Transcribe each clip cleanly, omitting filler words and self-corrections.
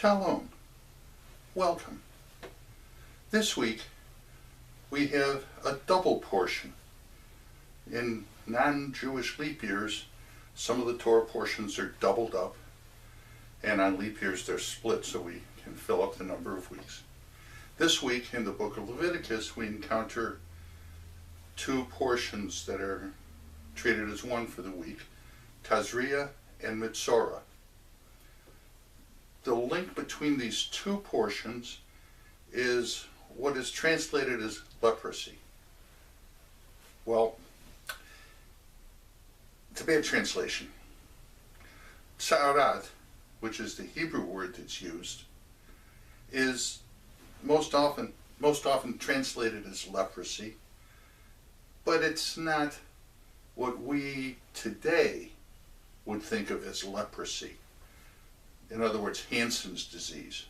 Shalom. Welcome. This week we have a double portion. In non-Jewish leap years, some of the Torah portions are doubled up, and on leap years they're split so we can fill up the number of weeks. This week in the book of Leviticus we encounter two portions that are treated as one for the week, Tazria and Metzora. The link between these two portions is what is translated as leprosy. Well, it's a bad translation. Tza'arat, which is the Hebrew word that's used, is most often translated as leprosy, but it's not what we today would think of as leprosy. In other words, Hansen's disease,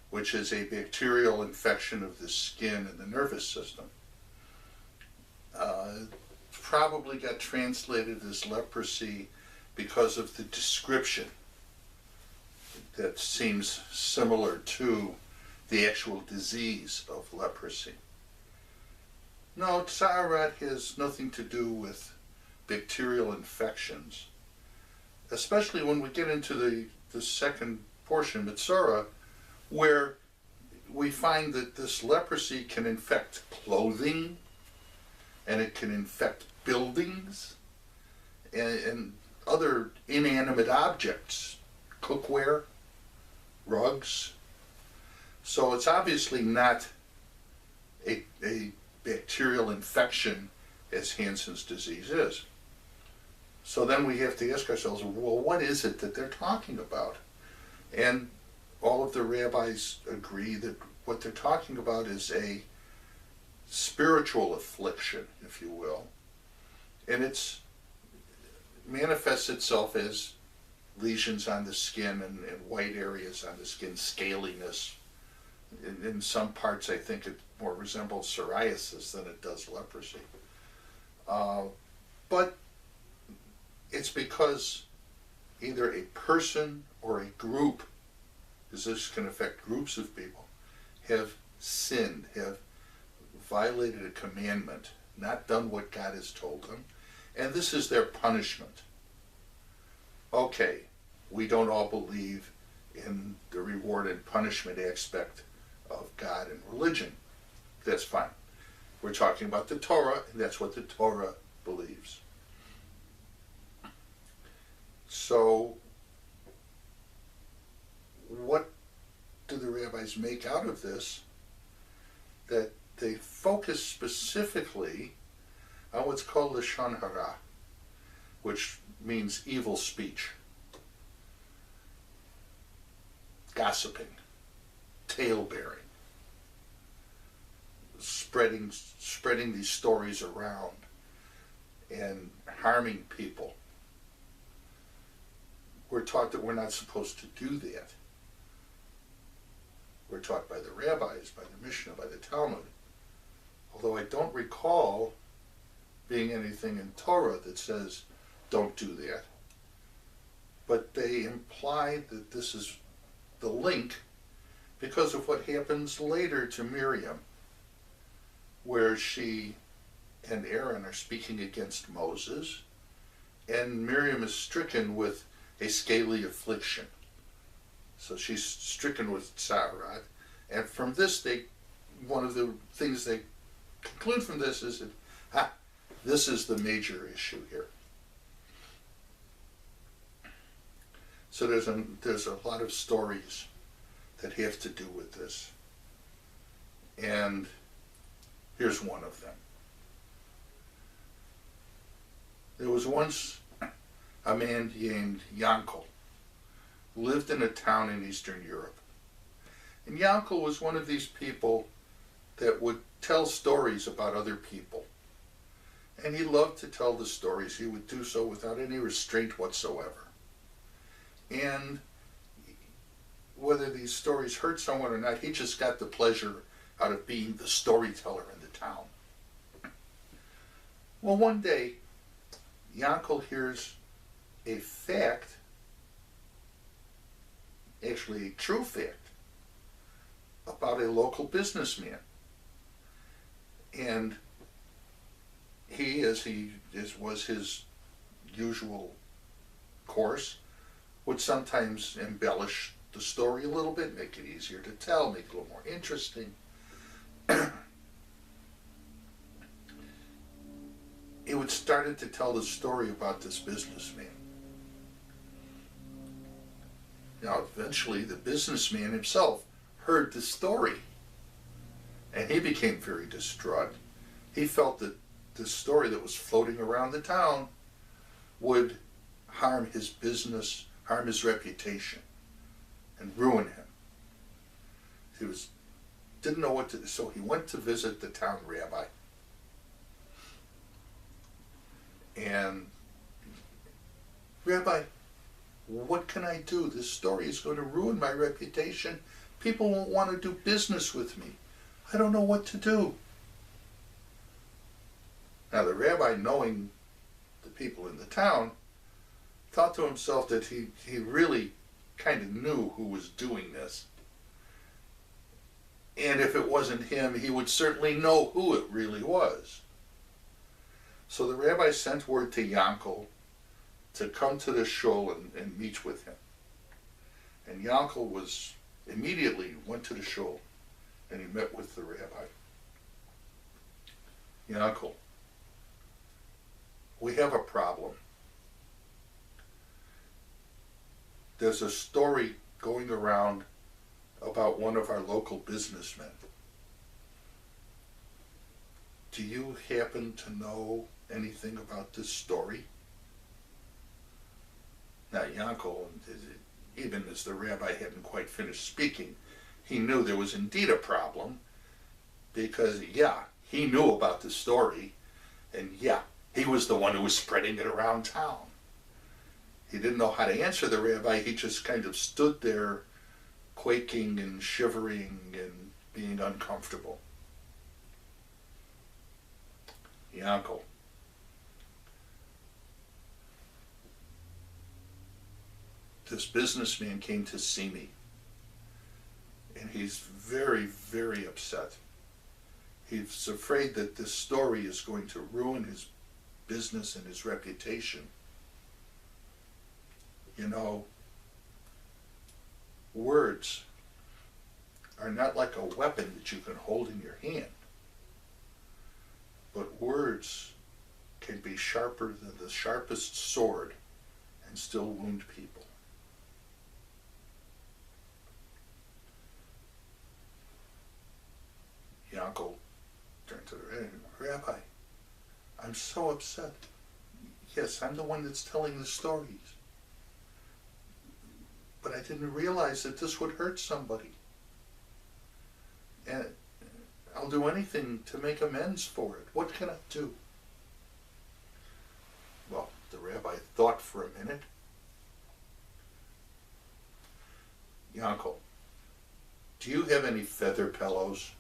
which is a bacterial infection of the skin and the nervous system. Probably got translated as leprosy because of the description that seems similar to the actual disease of leprosy. No, Tza'arat has nothing to do with bacterial infections, especially when we get into the second portion, Metzora, where we find that this leprosy can infect clothing, and it can infect buildings, and other inanimate objects, cookware, rugs. So it's obviously not a bacterial infection as Hansen's disease is. So then we have to ask ourselves, well, what is it that they're talking about? And all of the rabbis agree that what they're talking about is a spiritual affliction, if you will. And it manifests itself as lesions on the skin and white areas on the skin, scaliness. In some parts, I think it more resembles psoriasis than it does leprosy. But it's because either a person or a group, because this can affect groups of people, have sinned, have violated a commandment, not done what God has told them, and this is their punishment. Okay, we don't all believe in the reward and punishment aspect of God and religion. That's fine. We're talking about the Torah, and that's what the Torah believes. So, what do the rabbis make out of this? That they focus specifically on what's called Lashon Hara, which means evil speech, gossiping, tale-bearing, spreading these stories around and harming people. We're taught that we're not supposed to do that. We're taught by the rabbis, by the Mishnah, by the Talmud. Although I don't recall being anything in Torah that says, don't do that. But they imply that this is the link because of what happens later to Miriam, where she and Aaron are speaking against Moses, and Miriam is stricken with a scaly affliction. So she's stricken with Tza'arat, and from this, one of the things they conclude from this is that, this is the major issue here. So there's a lot of stories that have to do with this, and here's one of them. There was once a man named Yankel, who lived in a town in Eastern Europe. And Yankel was one of these people that would tell stories about other people. And he loved to tell the stories. He would do so without any restraint whatsoever. And whether these stories hurt someone or not, he just got the pleasure out of being the storyteller in the town. Well, one day, Yankel hears a fact actually a true fact, about a local businessman. And he, as was his usual course, would sometimes embellish the story a little bit, make it easier to tell, make it a little more interesting. He would started to tell the story about this businessman. Now, eventually, the businessman himself heard the story, and he became very distraught. He felt that the story that was floating around the town would harm his business, harm his reputation, and ruin him. He didn't know what to do, so he went to visit the town rabbi. And, Rabbi, what can I do? This story is going to ruin my reputation. People won't want to do business with me. I don't know what to do. Now the rabbi, knowing the people in the town, thought to himself that he really kind of knew who was doing this. And if it wasn't him, he would certainly know who it really was. So the rabbi sent word to Yankel to come to the shul and meet with him. And Yankel immediately went to the shul and he met with the rabbi. Yankel, we have a problem. There's a story going around about one of our local businessmen. Do you happen to know anything about this story? Now, Yankel, even as the rabbi hadn't quite finished speaking, he knew there was indeed a problem, because, he knew about the story, and he was the one who was spreading it around town. He didn't know how to answer the rabbi. He just kind of stood there, quaking and shivering and being uncomfortable. Yankel, this businessman came to see me, and he's very, very upset. He's afraid that this story is going to ruin his business and his reputation. You know, words are not like a weapon that you can hold in your hand, but words can be sharper than the sharpest sword and still wound people. Yankel turned to the rabbi. I'm so upset. Yes, I'm the one that's telling the stories. But I didn't realize that this would hurt somebody. And I'll do anything to make amends for it. What can I do? Well, the rabbi thought for a minute. Yankel, do you have any feather pillows?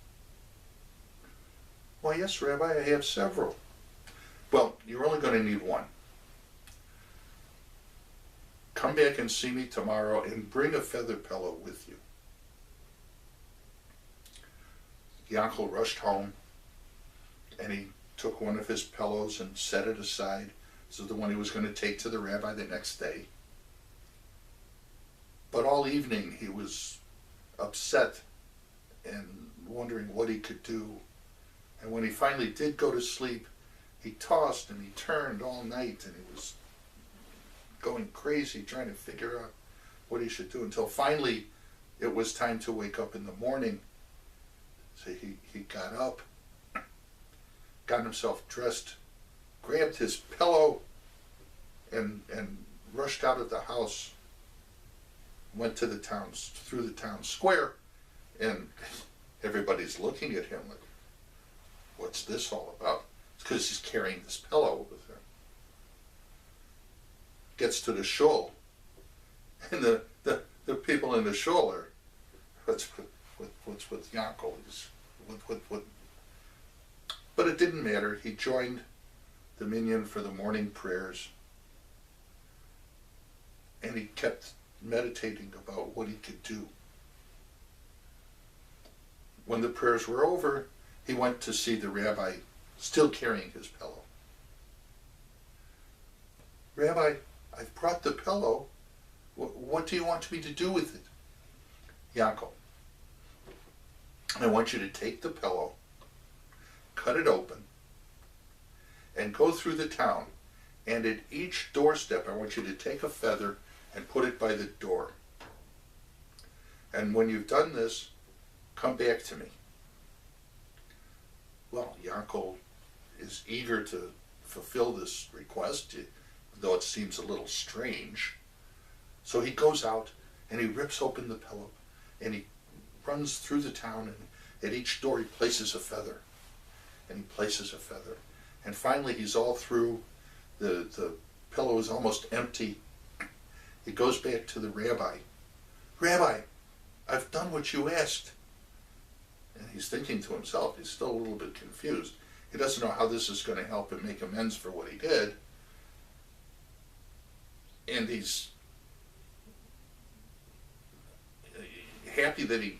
Why, yes, Rabbi, I have several. Well, you're only going to need one. Come back and see me tomorrow and bring a feather pillow with you. Yankel rushed home and he took one of his pillows and set it aside. This is the one he was going to take to the rabbi the next day. But all evening he was upset and wondering what he could do. And when he finally did go to sleep, he tossed and he turned all night, and he was going crazy trying to figure out what he should do, until finally it was time to wake up in the morning. So he got up, got himself dressed, grabbed his pillow, and rushed out of the house, went to through the town square, and everybody's looking at him like, what's this all about? It's because he's carrying this pillow with him. Gets to the shul, and the people in the shul are, what's with Yankel? What? But it didn't matter. He joined the minyan for the morning prayers, and he kept meditating about what he could do. When the prayers were over, he went to see the rabbi, still carrying his pillow. Rabbi, I've brought the pillow. What do you want me to do with it? Yaakov, I want you to take the pillow, cut it open, and go through the town. And at each doorstep, I want you to take a feather and put it by the door. And when you've done this, come back to me. Well, Yaakov is eager to fulfill this request, though it seems a little strange. So he goes out and he rips open the pillow and he runs through the town, and at each door he places a feather. And he places a feather. And finally he's all through. The pillow is almost empty. He goes back to the rabbi. Rabbi, I've done what you asked. And he's thinking to himself, he's still a little bit confused. He doesn't know how this is going to help him make amends for what he did. And he's happy that he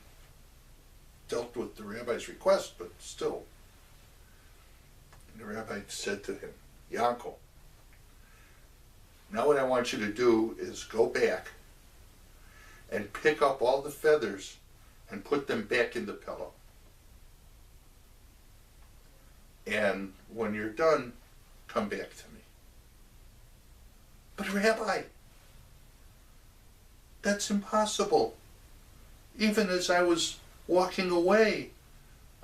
dealt with the rabbi's request, but still. And the rabbi said to him, Yaakov, now what I want you to do is go back and pick up all the feathers and put them back in the pillow. And when you're done, come back to me. But Rabbi, that's impossible. Even as I was walking away,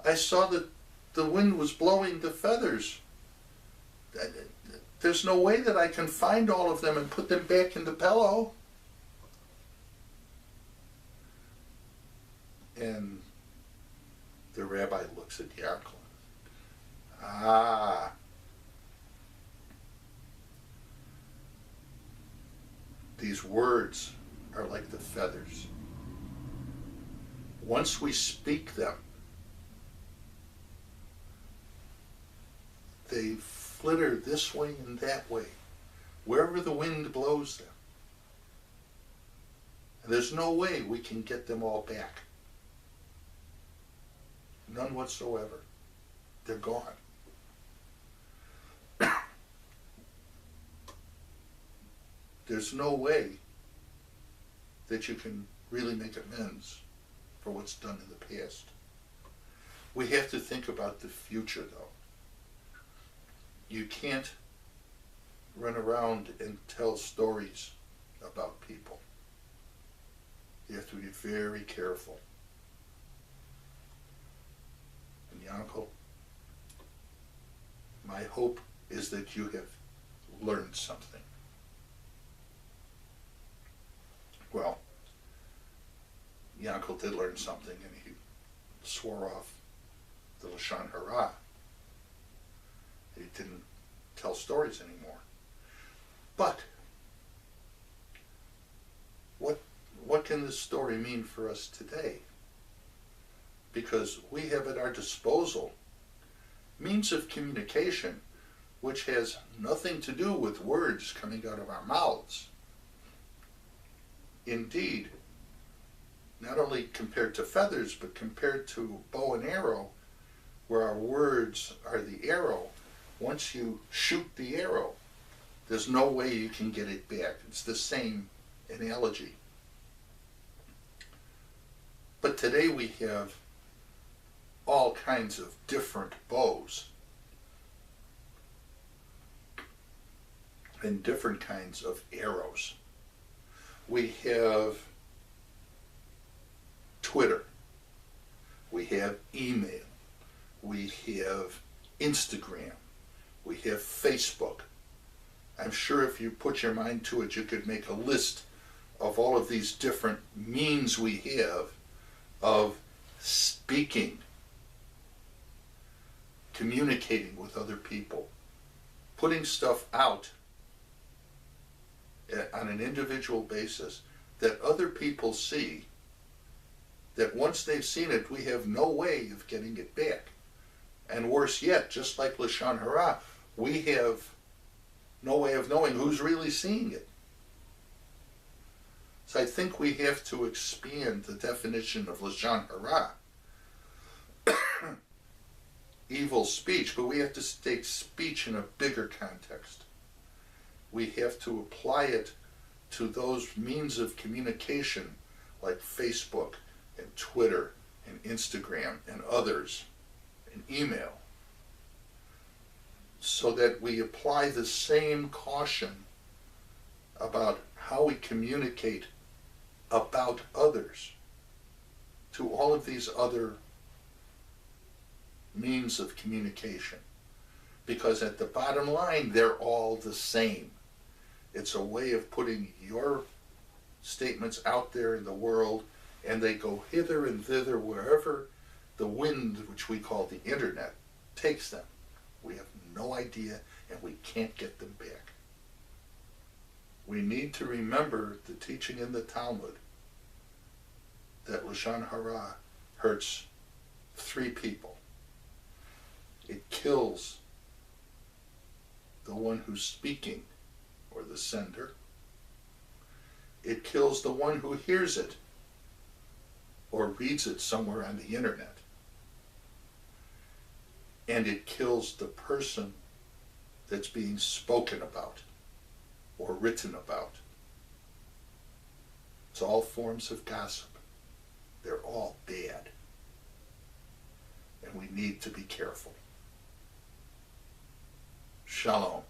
I saw that the wind was blowing the feathers. There's no way that I can find all of them and put them back in the pillow. And the rabbi looks at Yaakov. Ah. These words are like the feathers. Once we speak them, they flitter this way and that way, wherever the wind blows them. And there's no way we can get them all back. None whatsoever. They're gone. There's no way that you can really make amends for what's done in the past. We have to think about the future, though. You can't run around and tell stories about people. You have to be very careful. And Yaakov, my hope is that you have learned something. Well, Yaakov did learn something, and he swore off the Lashon Hara. He didn't tell stories anymore. But what can this story mean for us today? Because we have at our disposal means of communication which has nothing to do with words coming out of our mouths. Indeed, not only compared to feathers, but compared to bow and arrow, where our words are the arrow, once you shoot the arrow, there's no way you can get it back. It's the same analogy. But today we have all kinds of different bows and different kinds of arrows. We have Twitter, we have email, we have Instagram, we have Facebook. I'm sure if you put your mind to it, you could make a list of all of these different means we have of speaking, communicating with other people, putting stuff out on an individual basis that other people see, that once they've seen it, we have no way of getting it back. And worse yet, just like Lashon Hara, we have no way of knowing who's really seeing it. So I think we have to expand the definition of Lashon Hara, evil speech, but we have to take speech in a bigger context. We have to apply it to those means of communication like Facebook and Twitter and Instagram and others, and email, so that we apply the same caution about how we communicate about others to all of these other means of communication. Because at the bottom line, they're all the same. It's a way of putting your statements out there in the world, and they go hither and thither wherever the wind, which we call the internet, takes them. We have no idea, and we can't get them back. We need to remember the teaching in the Talmud that Lashon Hara hurts 3 people. It kills the one who's speaking, or the sender. It kills the one who hears it, or reads it somewhere on the internet. And it kills the person that's being spoken about or written about. It's all forms of gossip. They're all bad. And we need to be careful. Shalom.